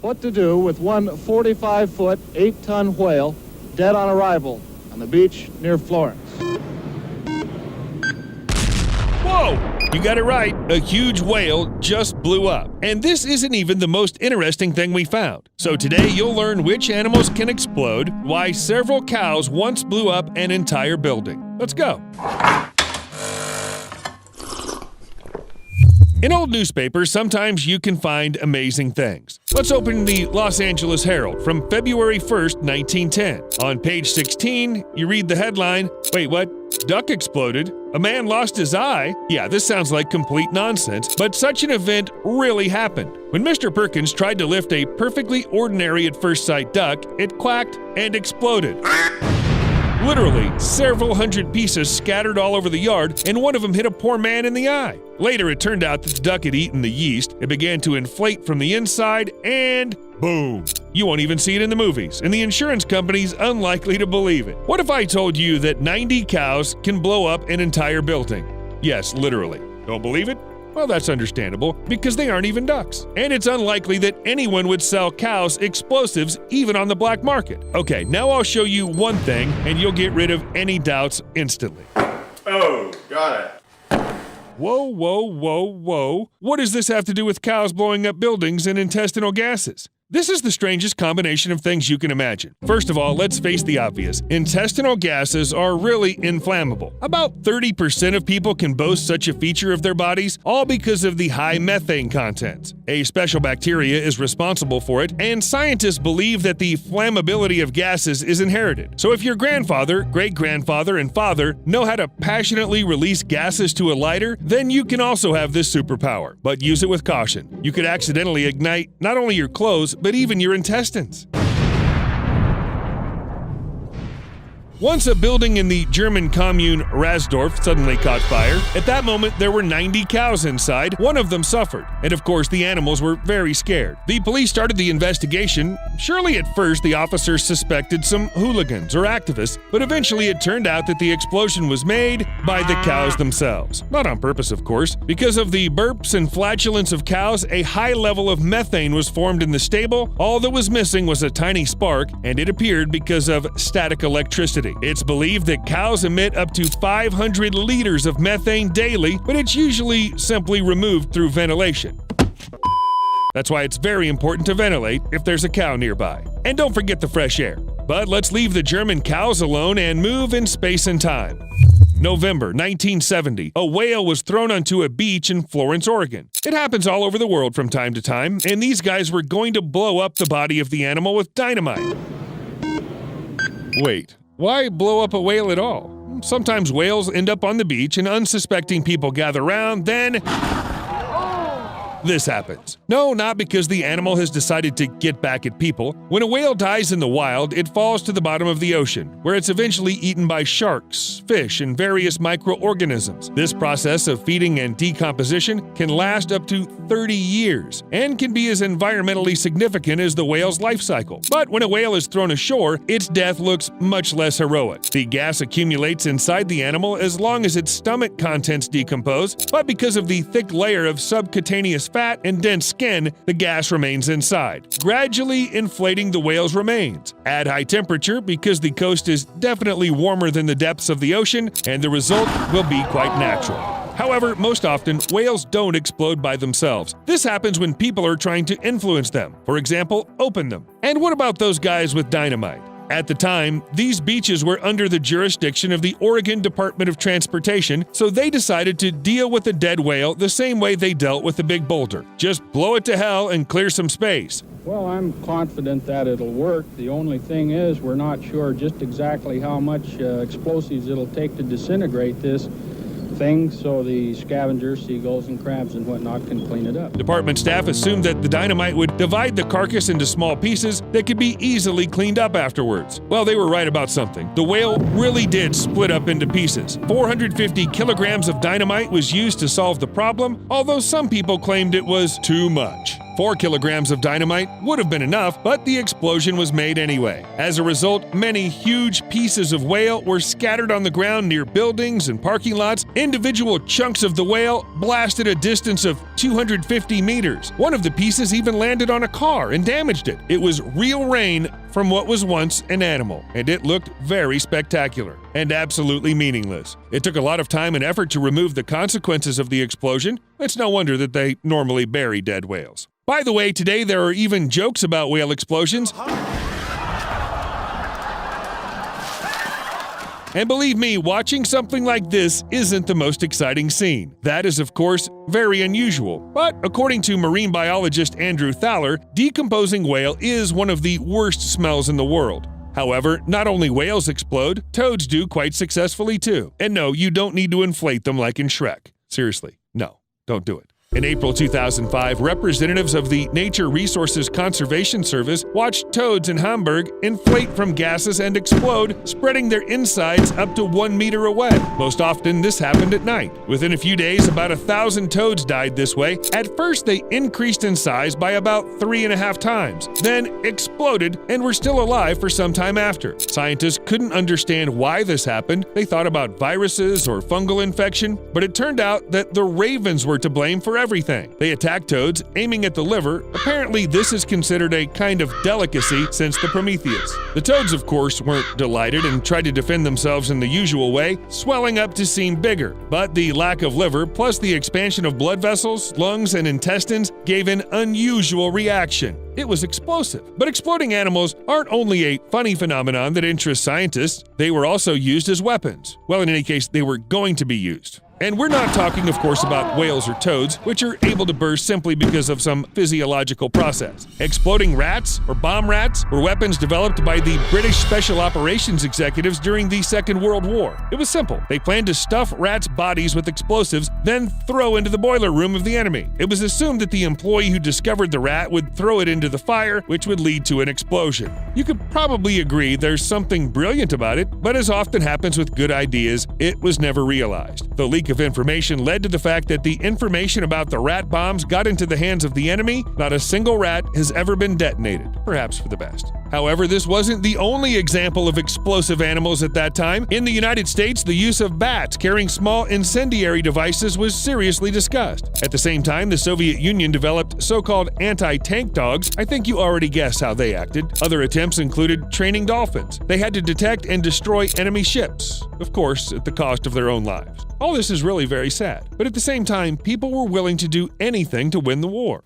what to do with one 45-foot, 8-ton whale dead on arrival on the beach near Florence. Whoa! You got it right. A huge whale just blew up. And this isn't even the most interesting thing we found. So today you'll learn which animals can explode, why several cows once blew up an entire building. Let's go. In old newspapers, sometimes you can find amazing things. Let's open the Los Angeles Herald from February 1st, 1910. On page 16, you read the headline, "Wait, what? Duck exploded? A man lost his eye?" Yeah, this sounds like complete nonsense, but such an event really happened. When Mr. Perkins tried to lift a perfectly ordinary at first sight duck, it quacked and exploded. Literally, several hundred pieces scattered all over the yard, and one of them hit a poor man in the eye. Later, it turned out that the duck had eaten the yeast, it began to inflate from the inside, and boom! You won't even see it in the movies, and the insurance company's unlikely to believe it. What if I told you that 90 cows can blow up an entire building? Yes, literally. Don't believe it? Well, that's understandable, because they aren't even ducks. And it's unlikely that anyone would sell cows explosives even on the black market. Okay, now I'll show you one thing, and you'll get rid of any doubts instantly. Oh, got it. Whoa, whoa, whoa, whoa. What does this have to do with cows blowing up buildings and intestinal gases? This is the strangest combination of things you can imagine. First of all, let's face the obvious. Intestinal gases are really inflammable. About 30% of people can boast such a feature of their bodies, all because of the high methane content. A special bacteria is responsible for it, and scientists believe that the flammability of gases is inherited. So if your grandfather, great-grandfather, and father know how to passionately release gases to a lighter, then you can also have this superpower. But use it with caution. You could accidentally ignite not only your clothes, but even your intestines. Once a building in the German commune Rasdorf suddenly caught fire. At that moment, there were 90 cows inside. One of them suffered. And of course, the animals were very scared. The police started the investigation. Surely at first, the officers suspected some hooligans or activists, but eventually it turned out that the explosion was made by the cows themselves. Not on purpose, of course. Because of the burps and flatulence of cows, a high level of methane was formed in the stable. All that was missing was a tiny spark, and it appeared because of static electricity. It's believed that cows emit up to 500 liters of methane daily, but it's usually simply removed through ventilation. That's why it's very important to ventilate if there's a cow nearby. And don't forget the fresh air. But let's leave the German cows alone and move in space and time. November 1970, a whale was thrown onto a beach in Florence, Oregon. It happens all over the world from time to time, and these guys were going to blow up the body of the animal with dynamite. Wait. Why blow up a whale at all? Sometimes whales end up on the beach and unsuspecting people gather around, then this happens. No, not because the animal has decided to get back at people. When a whale dies in the wild, it falls to the bottom of the ocean, where it's eventually eaten by sharks, fish, and various microorganisms. This process of feeding and decomposition can last up to 30 years and can be as environmentally significant as the whale's life cycle. But when a whale is thrown ashore, its death looks much less heroic. The gas accumulates inside the animal as long as its stomach contents decompose, but because of the thick layer of subcutaneous fat and dense skin, the gas remains inside, gradually inflating the whale's remains. Add high temperature because the coast is definitely warmer than the depths of the ocean, and the result will be quite natural. However, most often, whales don't explode by themselves. This happens when people are trying to influence them. For example, open them. And what about those guys with dynamite? At the time, these beaches were under the jurisdiction of the Oregon Department of Transportation, so they decided to deal with the dead whale the same way they dealt with the big boulder. Just blow it to hell and clear some space. Well, I'm confident that it'll work. The only thing is we're not sure just exactly how much explosives it'll take to disintegrate this thing, so the scavengers, seagulls, and crabs and whatnot can clean it up. Department staff assumed that the dynamite would divide the carcass into small pieces that could be easily cleaned up afterwards. Well, they were right about something. The whale really did split up into pieces. 450 kilograms of dynamite was used to solve the problem, although some people claimed it was too much. 4 kilograms of dynamite would have been enough, but the explosion was made anyway. As a result, many huge pieces of whale were scattered on the ground near buildings and parking lots. Individual chunks of the whale blasted a distance of 250 meters. One of the pieces even landed on a car and damaged it. It was real rain from what was once an animal, and it looked very spectacular and absolutely meaningless. It took a lot of time and effort to remove the consequences of the explosion. It's no wonder that they normally bury dead whales. By the way, today there are even jokes about whale explosions. And believe me, watching something like this isn't the most exciting scene. That is, of course, very unusual. But according to marine biologist Andrew Thaler, decomposing whale is one of the worst smells in the world. However, not only whales explode, toads do quite successfully too. And no, you don't need to inflate them like in Shrek. Seriously, no, don't do it. In April 2005, representatives of the Nature Resources Conservation Service watched toads in Hamburg inflate from gases and explode, spreading their insides up to 1 meter away. Most often, this happened at night. Within a few days, about 1,000 toads died this way. At first, they increased in size by about 3.5 times, then exploded and were still alive for some time after. Scientists couldn't understand why this happened. They thought about viruses or fungal infection, but it turned out that the ravens were to blame for everything. They attacked toads, aiming at the liver. Apparently, this is considered a kind of delicacy since the Prometheus. The toads, of course, weren't delighted and tried to defend themselves in the usual way, swelling up to seem bigger. But the lack of liver, plus the expansion of blood vessels, lungs, and intestines, gave an unusual reaction. It was explosive. But exploding animals aren't only a funny phenomenon that interests scientists, they were also used as weapons. Well, in any case, they were going to be used. And we're not talking, of course, about whales or toads, which are able to burst simply because of some physiological process. Exploding rats, or bomb rats, were weapons developed by the British Special Operations executives during the Second World War. It was simple. They planned to stuff rats' bodies with explosives, then throw into the boiler room of the enemy. It was assumed that the employee who discovered the rat would throw it into the fire, which would lead to an explosion. You could probably agree there's something brilliant about it, but as often happens with good ideas, it was never realized. The leak of information led to the fact that the information about the rat bombs got into the hands of the enemy. Not a single rat has ever been detonated, perhaps for the best. However, this wasn't the only example of explosive animals at that time. In the United States, the use of bats carrying small incendiary devices was seriously discussed. At the same time, the Soviet Union developed so-called anti-tank dogs. I think you already guessed how they acted. Other attempts included training dolphins. They had to detect and destroy enemy ships, of course, at the cost of their own lives. All this is really very sad, but at the same time, people were willing to do anything to win the war.